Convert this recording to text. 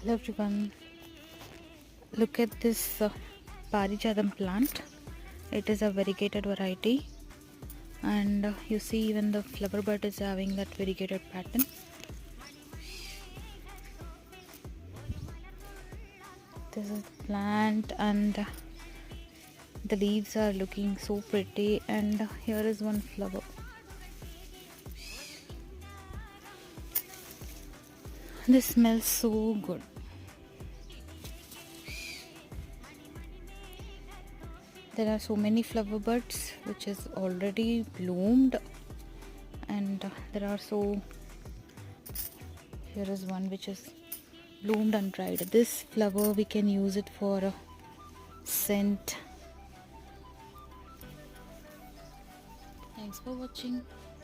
Hello everyone, look at this Parijadam plant. It is a variegated variety, and you see even the flower bud is having that variegated pattern. This is the plant, and the leaves are looking so pretty, and here is one flower. This smells so good. There are so many flower buds which is already bloomed, and there are here is one which is bloomed and dried. This flower we can use it for a scent. Thanks for watching.